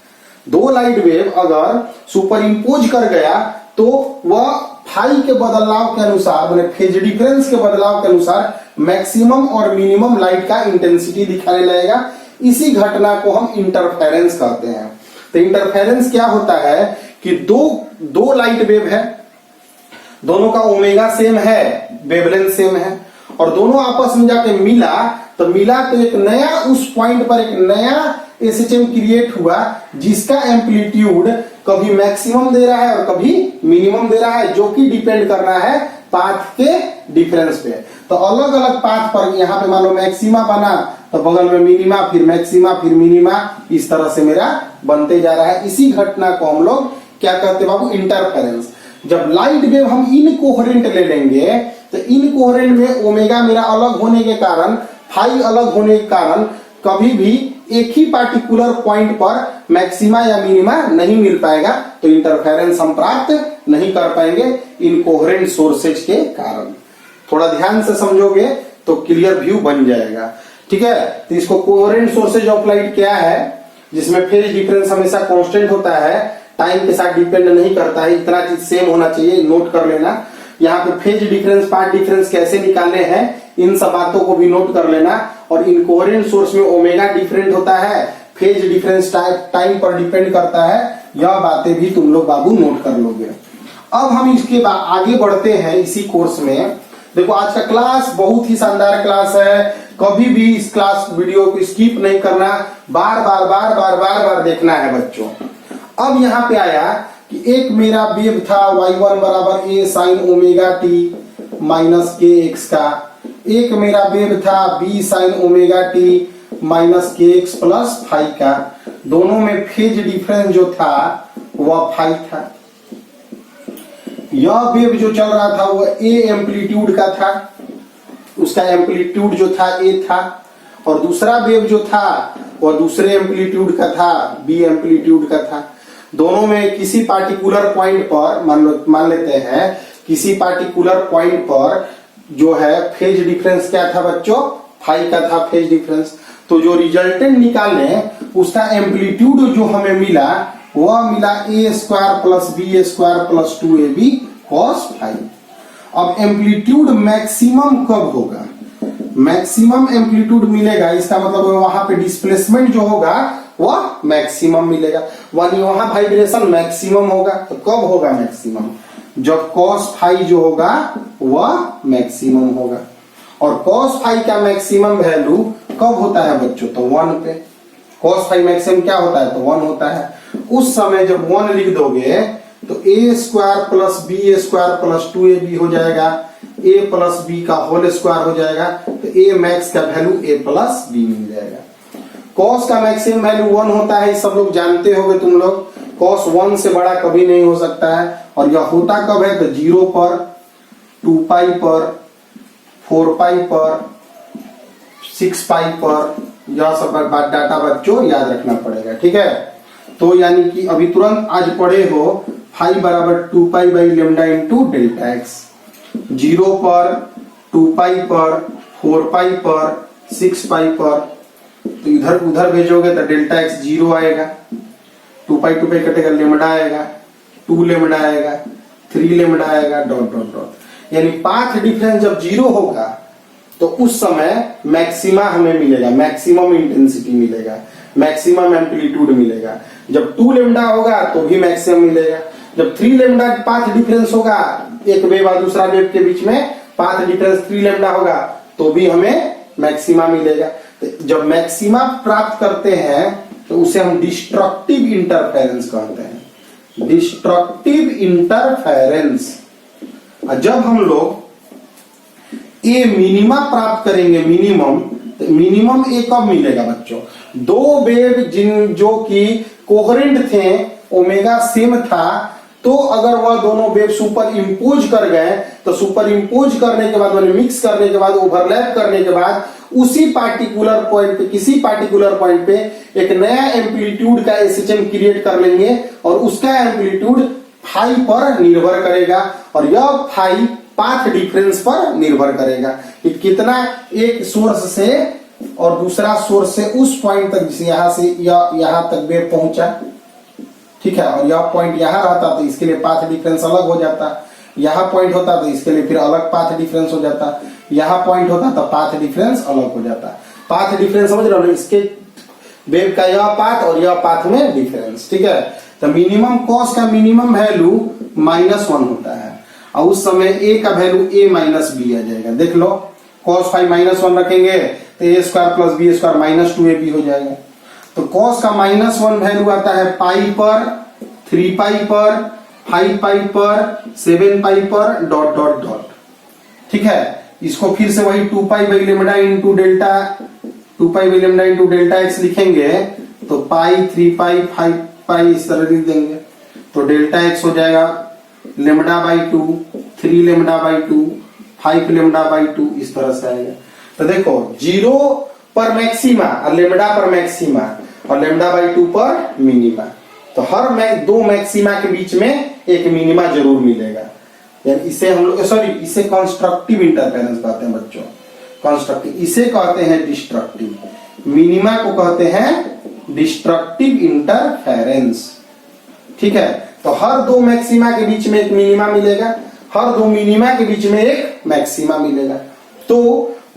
दो लाइट वेव अगर सुपर इम्पोज कर गया तो वह फाई के बदलाव के अनुसार, मतलब फेज डिफरेंस के बदलाव के अनुसार मैक्सिमम और मिनिमम लाइट का इंटेंसिटी दिखाने लगेगा। इसी घटना को हम इंटरफेरेंस कहते हैं। तो इंटरफेरेंस क्या होता है कि दो लाइट वेव है, दोनों का ओमेगा सेम है, वेवलेंथ सेम है, और दोनों आपस में जाके मिला तो एक नया, उस पॉइंट पर एक नया एसएचएम क्रिएट हुआ जिसका एम्पलीट्यूड कभी मैक्सिमम दे रहा है और कभी मिनिमम दे रहा है, जो कि डिपेंड कर रहा है पाथ के डिफरेंस पे। तो अलग अलग पाथ पर यहाँ पे मान लो मैक्सिमा बना तो बगल में मिनिमा, फिर मैक्सिमा, फिर मिनिमा, इस तरह से मेरा बनते जा रहा है। इसी घटना को हम लोग क्या कहते हैं बाबू, इंटरफेरेंस। जब लाइट वेव हम इनकोहेरेंट ले लेंगे तो इनकोहेरेंट में ओमेगा मेरा अलग होने के कारण, फाई अलग होने के कारण कभी भी एक ही पार्टिकुलर पॉइंट पर मैक्सिमा या मिनिमा नहीं मिल पाएगा, तो इंटरफेरेंस हम प्राप्त नहीं कर पाएंगे इनकोहेरेंट सोर्सेज के कारण। थोड़ा ध्यान से समझोगे तो क्लियर व्यू बन जाएगा, ठीक है। तो इसको कोहेरेंट सोर्सेज ऑफ लाइट क्या है, जिसमें फेज डिफरेंस हमेशा कांस्टेंट होता है, टाइम के साथ डिपेंड नहीं करता है, इतना चीज सेम होना चाहिए, नोट कर लेना। यहाँ पे फेज डिफरेंस, पार्ट डिफरेंस कैसे निकालने हैं, इन सब बातों को भी नोट कर लेना। और इनकोहेरेंट सोर्स में ओमेगा डिफरेंट होता है, फेज डिफरेंस टाइम पर डिपेंड करता है, यह बातें भी तुम लोग बाबू नोट कर लोगे। अब हम इसके बाद आगे बढ़ते हैं इसी कोर्स में। देखो आज का क्लास बहुत ही शानदार क्लास है, कभी भी इस क्लास वीडियो को स्किप नहीं करना, बार बार देखना है बच्चों। अब यहाँ पे आया कि एक मेरा वेव था y1 बराबर a sin omega t minus K x का, एक मेरा वेव था b sin omega t minus K X plus phi का, दोनों में फेज डिफरेंस जो था वह फाई था। यह वेव जो चल रहा था वह a एम्पलीट्यूड का था, उसका एम्पलीट्यूड जो था a था, और दूसरा वेव जो था वह दूसरे एम्पलीट्यूड का था, b एम्पलीट्यूड का था। दोनों में किसी पार्टिकुलर पॉइंट पर मान लेते हैं किसी पार्टिकुलर पॉइंट पर जो है फेज डिफरेंस क्या था बच्चों, फाई का था फेज डिफरेंस। तो जो रिजल्टेंट निकाले उसका एम्पलीट्यूड जो हमें मिला वह मिला a square plus b square plus 2ab cos phi. अब एम्पलीट्यूड मैक्सिमम कब होगा, मैक्सिमम एम्पलीट्यूड मिलेगा, इसका मतलब वहां पे डिस्प्लेसमेंट जो होगा वह मैक्सिमम मिलेगा, यानी वहां वाइब्रेशन मैक्सिमम होगा। तो कब होगा मैक्सिमम, जब cos फाई जो होगा वह मैक्सिमम होगा। और cos फाई का मैक्सिमम वैल्यू कब होता है बच्चों, तो 1 पे। cos फाई मैक्सिमम क्या होता है, तो 1 होता है। उस समय जब 1 लिख दोगे तो a square plus b square plus 2ab हो जाएगा, a प्लस b का होल स्क्वायर हो जाएगा, तो a मैक्स का वैल्यू a प्लस b मिल जाएगा। cos का मैक्सिमम वैल्यू 1 होता है, सब लोग जानते होंगे तुम लोग, cos 1 से बड़ा कभी नहीं हो सकता है। और यह होता कब है, तो 0 पर, 2 पाई पर, 4 पाई पर, 6 पाई पर, यह सब बात डाटा बच्चों याद रखना पड़ेगा, ठीक है। तो यानी कि अभी तुरंत आज पढ़े हो फाई बराबर 2 pi by lambda into delta x. 0 पर, 2 पाई पर, 4 पाई पर, 6 पाई पर, तो इधर उधर भेजोगे तो डेल्टा एक्स 0 आएगा, 2 पाई कटेगा, लेमडा आएगा, 2 लेमडा आएगा, 3 लेमडा आएगा, डॉट डॉट डॉट। यानी पाथ डिफरेंस जब 0 होगा तो उस समय मैक्सिमा हमें मिलेगा, मैक्सिमम इंटेंसिटी मिलेगा, मैक्सिमम एम्पलीट्यूड मिलेगा। जब 2 लेमडा होगा तो भी मैक्सिमम मिलेगा। जब 3 लेमडा पाथ डिफरेंस होगा, एक वेव और दूसरा वेव के बीच में पाथ डिफरेंस 3 लेमडा होगा तो भी हमें मैक्सिमा मिलेगा। तो जब मैक्सिमा प्राप्त करते हैं तो उसे हम डिस्ट्रक्टिव इंटरफेरेंस कहते हैं, डिस्ट्रक्टिव इंटरफेरेंस। जब हम लोग ए मिनिमा प्राप्त करेंगे, मिनिमम, तो मिनिमम ए कब मिलेगा बच्चों? दो वेव जो कि कोहेरेंट थे, ओमेगा सेम था, तो अगर वह दोनों वेव सुपर इम्पोज कर गए तो सुपर इम्पोज करने के बाद, मैंने मिक्स करने के बाद, ओवरलैप करने के बाद उसी पार्टिकुलर पॉइंट पे, किसी पार्टिकुलर पॉइंट पे एक नया एम्पलीट्यूड का एसएचएम क्रिएट कर लेंगे और उसका एम्पलीट्यूड फाई पर निर्भर करेगा और यह फाई पाथ डिफरेंस पर निर्भर करेगा कि कितना एक सोर्स से और दूसरा सोर्स से उस पॉइंट तक, जिसे यहां से यहां तक वेव पहुंचा, ठीक है, और यह पॉइंट यहां रहता तो इसके लिए पाथ डिफरेंस अलग हो जाता, यहां पॉइंट होता तो इसके लिए फिर अलग पाथ डिफरेंस हो जाता, यहां पॉइंट होता तो पाथ डिफरेंस अलग हो जाता। पाथ डिफरेंस समझ रहे हो, इसके वेव का यह पाथ और यह पाथ में डिफरेंस, ठीक है। तो मिनिमम कॉस का मिनिमम वैल्यू -1 होता है और उस समय ए का वैल्यू a माइनस बी आ जाएगा। देख लो, cos फाई -1 रखेंगे तो a square plus B square -2ab हो जाएगा। तो cos का -1 वैल्यू आता है पाई पर, 3 पाई पर, 5 पाई पर, 7 पाई पर, डॉट डॉट डॉट, ठीक है। इसको फिर से वही 2 pi by lambda into delta, 2 pi by lambda into delta x लिखेंगे तो पाई, 3 पाई, 5 पाई इस तरह लिख देंगे तो डेल्टा एक्स हो जाएगा lambda by 2, 3 lambda by 2, 5 lambda by 2, इस तरह से आएगा। तो देखो 0 पर मैक्सिमा और लेमडा पर मैक्सिमा और लेमडा बाई 2 पर मिनिमा, तो हर दो मैक्सिमा के बीच में एक मिनिमा जरूर मिलेगा। यानी इसे हम लोग, सॉरी, इसे कंस्ट्रक्टिव इंटरफेरेंस कहते हैं बच्चों, कंस्ट्रक्टिव, इसे कहते हैं डिस्ट्रक्टिव, मिनिमा को कहते हैं डिस्ट्रक्टिव इंटरफेरेंस, ठीक है। तो हर दो मैक्सिमा के बीच में एक मिनिमा मिलेगा, हर दो मिनिमा के बीच में एक मैक्सिमा मिलेगा। तो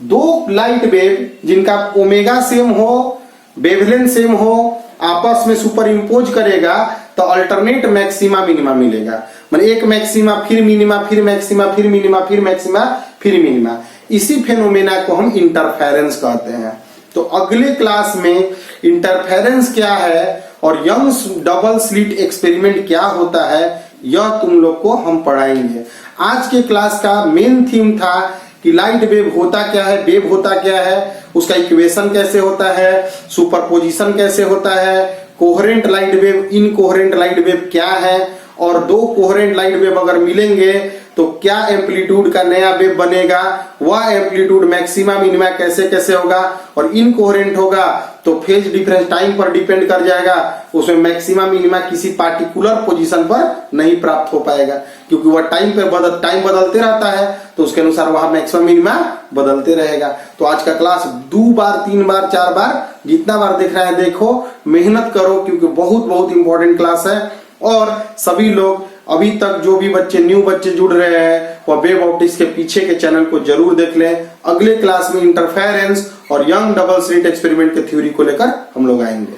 दो लाइट वेव जिनका ओमेगा सेम हो, वेवलेंथ सेम हो, आपस में सुपर इम्पोज करेगा तो अल्टरनेट मैक्सिमा मिनिमा मिलेगा। मतलब एक मैक्सिमा फिर मिनिमा, फिर मैक्सिमा, फिर मिनिमा, फिर मैक्सिमा, फिर मिनिमा। इसी फेनोमेना को हम इंटरफेरेंस कहते हैं। तो अगले क्लास में इंटरफेरेंस क्या है और यंग्स डबल स्लिट एक्सपेरिमेंट क्या होता है, यह तुम लोग को हम पढ़ाएंगे। आज के क्लास का मेन थीम था कि लाइट वेव होता क्या है, वेव होता क्या है, उसका इक्वेशन कैसे होता है, सुपरपोजिशन कैसे होता है, coherent light wave, incoherent light wave क्या है, और दो कोहेरेंट लाइट वेव अगर मिलेंगे तो क्या एम्पलीट्यूड का नया वेव बनेगा, वह एम्पलीट्यूड मैक्सिमा मिनिमा कैसे कैसे होगा, और इनकोहेरेंट होगा तो फेज डिफरेंस टाइम पर डिपेंड कर जाएगा, उसमें मैक्सिमा मिनिमा किसी पार्टिकुलर पोजीशन पर नहीं प्राप्त हो पाएगा क्योंकि वह टाइम बदलते रहता है, तो उसके अनुसार वहां मैक्सिमम मिनिमा बदलते रहेगा। तो आज का क्लास 2 बार, 3 बार, 4 बार, जितना बार देख रहे हैं देखो, मेहनत करो क्योंकि बहुत बहुत इंपॉर्टेंट क्लास है। और सभी लोग अभी तक जो भी बच्चे न्यू बच्चे जुड़ रहे हैं वह वेव ऑप्टिक्स के पीछे के चैनल को जरूर देख लें। अगले क्लास में इंटरफेरेंस और यंग डबल स्लिट एक्सपेरिमेंट के थ्योरी को लेकर हम लोग आएंगे।